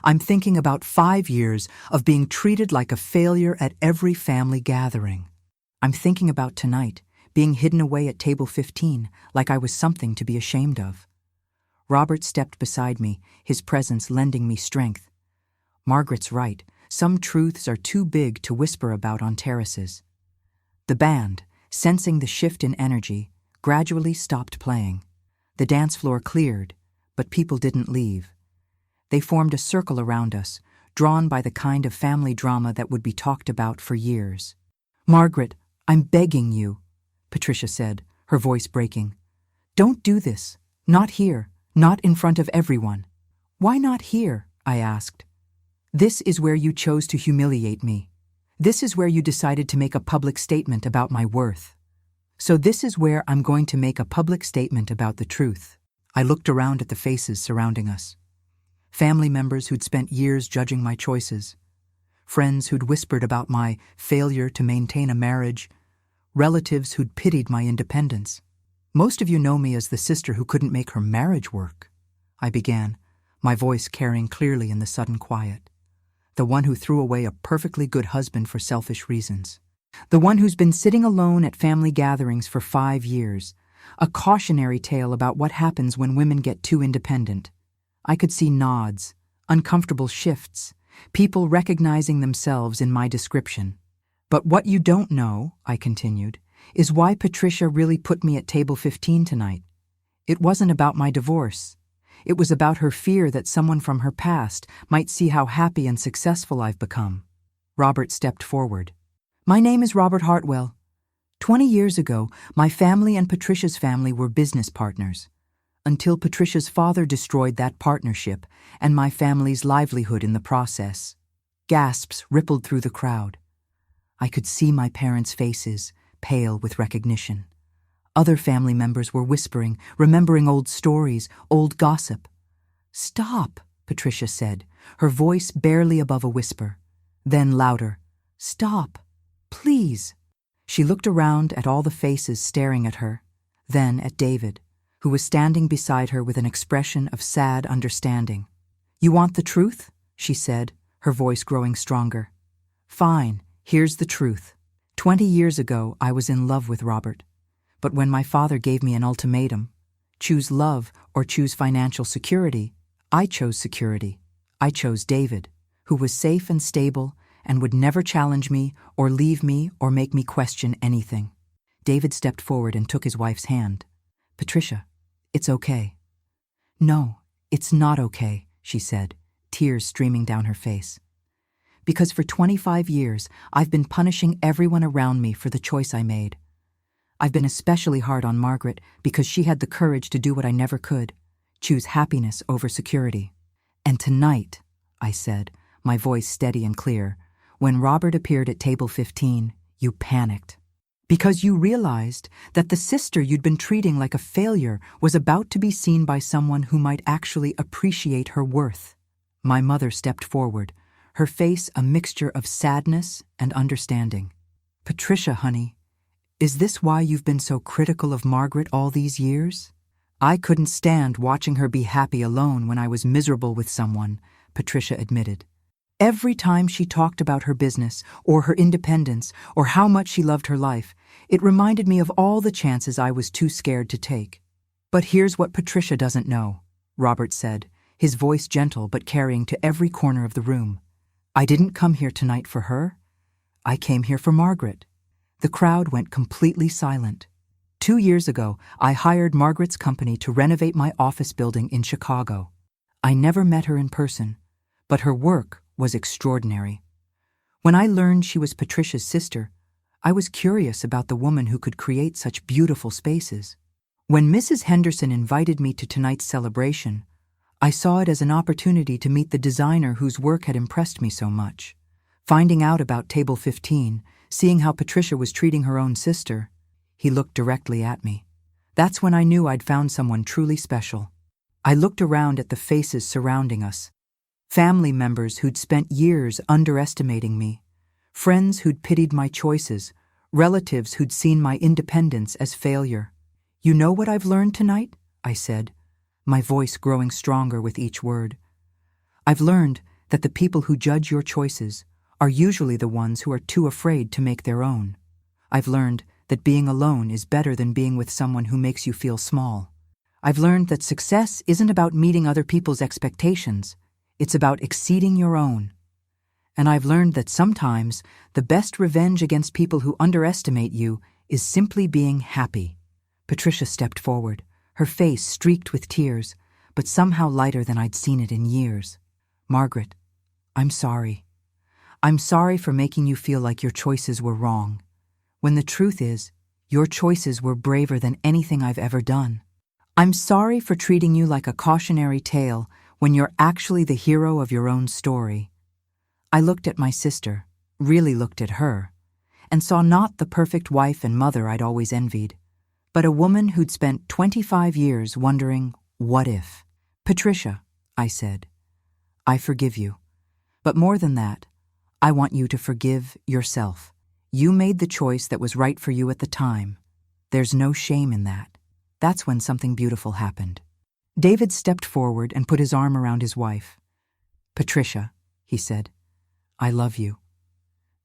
I'm thinking about 5 years of being treated like a failure at every family gathering. I'm thinking about tonight, being hidden away at table 15, like I was something to be ashamed of." Robert stepped beside me, his presence lending me strength. "Margaret's right. Some truths are too big to whisper about on terraces." The band, sensing the shift in energy, gradually stopped playing. The dance floor cleared, but people didn't leave. They formed a circle around us, drawn by the kind of family drama that would be talked about for years. "Margaret, I'm begging you," Patricia said, her voice breaking. "Don't do this. Not here. Not in front of everyone." "Why not here?" I asked. "This is where you chose to humiliate me. This is where you decided to make a public statement about my worth. So this is where I'm going to make a public statement about the truth." I looked around at the faces surrounding us. Family members who'd spent years judging my choices. Friends who'd whispered about my failure to maintain a marriage. Relatives who'd pitied my independence. "Most of you know me as the sister who couldn't make her marriage work," I began, my voice carrying clearly in the sudden quiet. "The one who threw away a perfectly good husband for selfish reasons. The one who's been sitting alone at family gatherings for 5 years. A cautionary tale about what happens when women get too independent." I could see nods, uncomfortable shifts, people recognizing themselves in my description. "But what you don't know," I continued, "is why Patricia really put me at table 15 tonight. It wasn't about my divorce. It was about her fear that someone from her past might see how happy and successful I've become." Robert stepped forward. "My name is Robert Hartwell. 20 years ago, my family and Patricia's family were business partners, until Patricia's father destroyed that partnership and my family's livelihood in the process. Gasps rippled through the crowd. I could see my parents' faces, pale with recognition. Other family members were whispering, remembering old stories, old gossip. "Stop," Patricia said, her voice barely above a whisper. Then louder, "Stop, please." She looked around at all the faces staring at her, then at David, who was standing beside her with an expression of sad understanding. "You want the truth?" she said, her voice growing stronger. "Fine, here's the truth. 20 years ago, I was in love with Robert. But when my father gave me an ultimatum, choose love or choose financial security, I chose security. I chose David, who was safe and stable and would never challenge me or leave me or make me question anything." David stepped forward and took his wife's hand. "Patricia, it's okay." "No, it's not okay," she said, tears streaming down her face. "Because for 25 years, I've been punishing everyone around me for the choice I made. I've been especially hard on Margaret because she had the courage to do what I never could, choose happiness over security. And tonight," I said, my voice steady and clear, "when Robert appeared at table 15, you panicked. Because you realized that the sister you'd been treating like a failure was about to be seen by someone who might actually appreciate her worth." My mother stepped forward, her face a mixture of sadness and understanding. "Patricia, honey, is this why you've been so critical of Margaret all these years?" "I couldn't stand watching her be happy alone when I was miserable with someone," Patricia admitted. "Every time she talked about her business or her independence or how much she loved her life, it reminded me of all the chances I was too scared to take." "But here's what Patricia doesn't know," Robert said, his voice gentle but carrying to every corner of the room. "I didn't come here tonight for her. I came here for Margaret." The crowd went completely silent. 2 years ago, I hired Margaret's company to renovate my office building in Chicago. I never met her in person, but her work was extraordinary. When I learned she was Patricia's sister, I was curious about the woman who could create such beautiful spaces. When Mrs. Henderson invited me to tonight's celebration, I saw it as an opportunity to meet the designer whose work had impressed me so much. Finding out about table 15, seeing how Patricia was treating her own sister, he looked directly at me. That's when I knew I'd found someone truly special. I looked around at the faces surrounding us. Family members who'd spent years underestimating me, friends who'd pitied my choices, relatives who'd seen my independence as failure. "You know what I've learned tonight?" I said, my voice growing stronger with each word. "I've learned that the people who judge your choices are usually the ones who are too afraid to make their own. I've learned that being alone is better than being with someone who makes you feel small. I've learned that success isn't about meeting other people's expectations, it's about exceeding your own. And I've learned that sometimes the best revenge against people who underestimate you is simply being happy." Patricia stepped forward, her face streaked with tears, but somehow lighter than I'd seen it in years. "Margaret, I'm sorry. I'm sorry for making you feel like your choices were wrong, when the truth is, your choices were braver than anything I've ever done. I'm sorry for treating you like a cautionary tale when you're actually the hero of your own story." I looked at my sister, really looked at her, and saw not the perfect wife and mother I'd always envied, but a woman who'd spent 25 years wondering, what if? "Patricia," I said, "I forgive you. But more than that, I want you to forgive yourself. You made the choice that was right for you at the time. There's no shame in that." That's when something beautiful happened. David stepped forward and put his arm around his wife. "Patricia," he said, "I love you.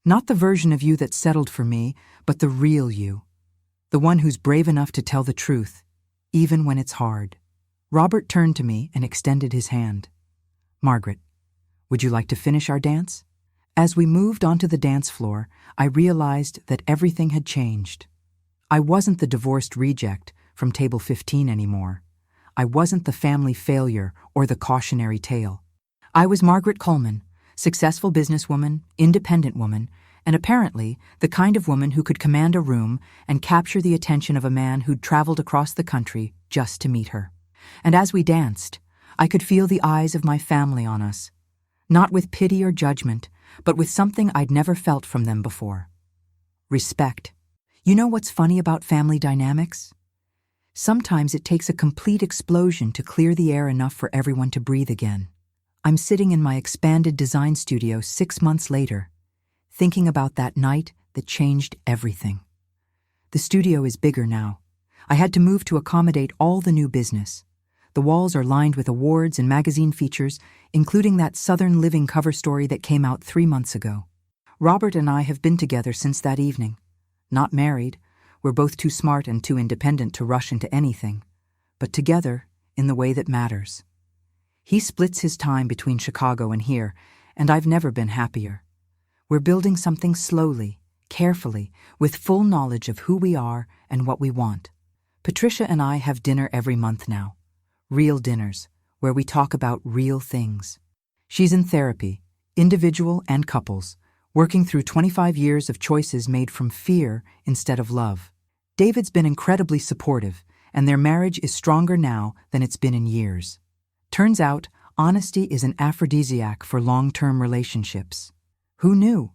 Not the version of you that settled for me, but the real you. The one who's brave enough to tell the truth, even when it's hard." Robert turned to me and extended his hand. "Margaret, would you like to finish our dance?" As we moved onto the dance floor, I realized that everything had changed. I wasn't the divorced reject from table 15 anymore. I wasn't the family failure or the cautionary tale. I was Margaret Coleman, successful businesswoman, independent woman, and apparently the kind of woman who could command a room and capture the attention of a man who'd traveled across the country just to meet her. And as we danced, I could feel the eyes of my family on us, not with pity or judgment, but with something I'd never felt from them before. Respect. You know what's funny about family dynamics? Sometimes it takes a complete explosion to clear the air enough for everyone to breathe again. I'm sitting in my expanded design studio 6 months later, thinking about that night that changed everything. The studio is bigger now. I had to move to accommodate all the new business. The walls are lined with awards and magazine features, including that Southern Living cover story that came out 3 months ago. Robert and I have been together since that evening. Not married, we're both too smart and too independent to rush into anything, but together in the way that matters. He splits his time between Chicago and here, and I've never been happier. We're building something slowly, carefully, with full knowledge of who we are and what we want. Patricia and I have dinner every month now. Real dinners, where we talk about real things. She's in therapy, individual and couples, working through 25 years of choices made from fear instead of love. David's been incredibly supportive, and their marriage is stronger now than it's been in years. Turns out, honesty is an aphrodisiac for long-term relationships. Who knew?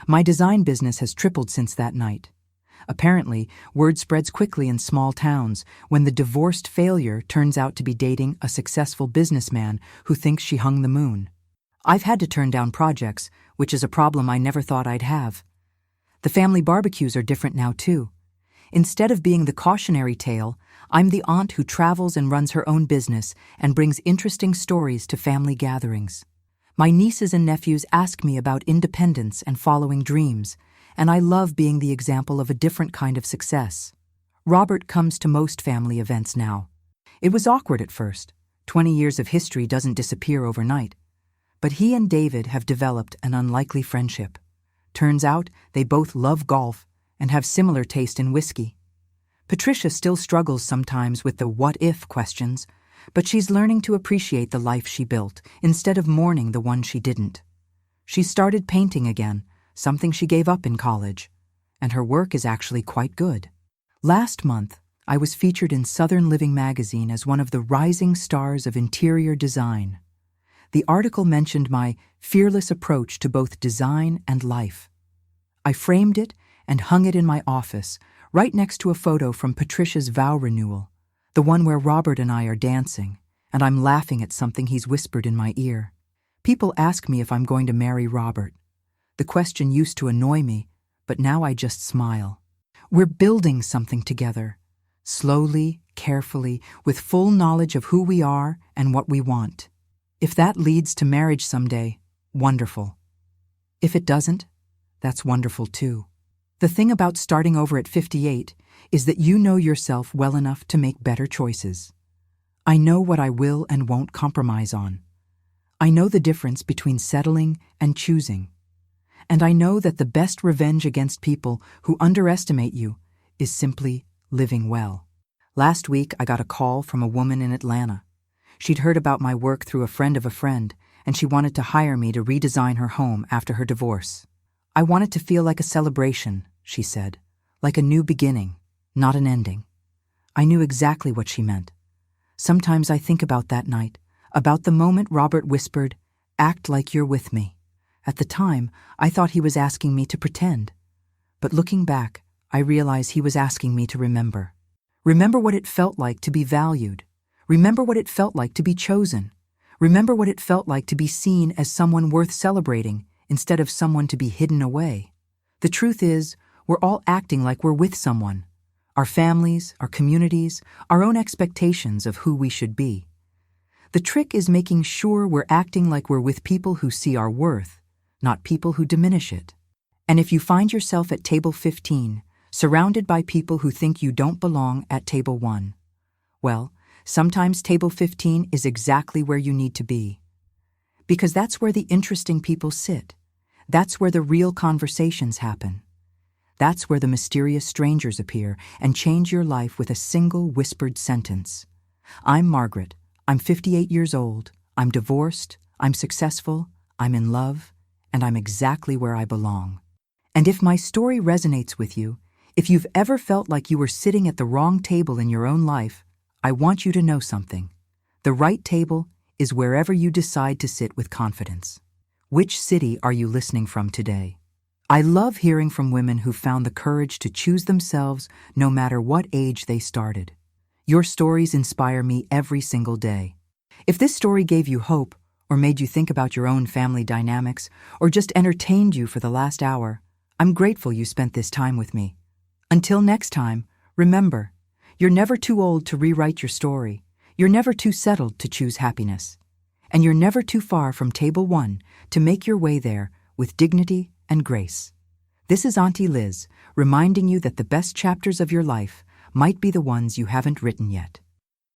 My design business has tripled since that night. Apparently, word spreads quickly in small towns when the divorced failure turns out to be dating a successful businessman who thinks she hung the moon. I've had to turn down projects, which is a problem I never thought I'd have. The family barbecues are different now, too. Instead of being the cautionary tale, I'm the aunt who travels and runs her own business and brings interesting stories to family gatherings. My nieces and nephews ask me about independence and following dreams, and I love being the example of a different kind of success. Robert comes to most family events now. It was awkward at first. 20 years of history doesn't disappear overnight. But he and David have developed an unlikely friendship. Turns out they both love golf and have similar taste in whiskey. Patricia still struggles sometimes with the what-if questions, but she's learning to appreciate the life she built instead of mourning the one she didn't. She started painting again, something she gave up in college, and her work is actually quite good. Last month, I was featured in Southern Living magazine as one of the rising stars of interior design. The article mentioned my fearless approach to both design and life. I framed it and hung it in my office, right next to a photo from Patricia's vow renewal, the one where Robert and I are dancing, and I'm laughing at something he's whispered in my ear. People ask me if I'm going to marry Robert. The question used to annoy me, but now I just smile. We're building something together, slowly, carefully, with full knowledge of who we are and what we want. If that leads to marriage someday, wonderful. If it doesn't, that's wonderful too. The thing about starting over at 58 is that you know yourself well enough to make better choices. I know what I will and won't compromise on. I know the difference between settling and choosing. And I know that the best revenge against people who underestimate you is simply living well. Last week, I got a call from a woman in Atlanta. She'd heard about my work through a friend of a friend, and she wanted to hire me to redesign her home after her divorce. I want it to feel like a celebration, she said, like a new beginning, not an ending. I knew exactly what she meant. Sometimes I think about that night, about the moment Robert whispered, "Act like you're with me." At the time, I thought he was asking me to pretend. But looking back, I realize he was asking me to remember. Remember what it felt like to be valued. Remember what it felt like to be chosen. Remember what it felt like to be seen as someone worth celebrating instead of someone to be hidden away. The truth is, we're all acting like we're with someone. Our families, our communities, our own expectations of who we should be. The trick is making sure we're acting like we're with people who see our worth, not people who diminish it. And if you find yourself at table 15, surrounded by people who think you don't belong at table 1, well, sometimes table 15 is exactly where you need to be. Because that's where the interesting people sit. That's where the real conversations happen. That's where the mysterious strangers appear and change your life with a single whispered sentence. I'm Margaret. I'm 58 years old. I'm divorced. I'm successful. I'm in love. And I'm exactly where I belong. And if my story resonates with you, if you've ever felt like you were sitting at the wrong table in your own life, I want you to know something. The right table is wherever you decide to sit with confidence. Which city are you listening from today? I love hearing from women who found the courage to choose themselves no matter what age they started. Your stories inspire me every single day. If this story gave you hope, or made you think about your own family dynamics, or just entertained you for the last hour, I'm grateful you spent this time with me. Until next time, remember, you're never too old to rewrite your story, you're never too settled to choose happiness, and you're never too far from table one to make your way there with dignity and grace. This is Auntie Liz, reminding you that the best chapters of your life might be the ones you haven't written yet.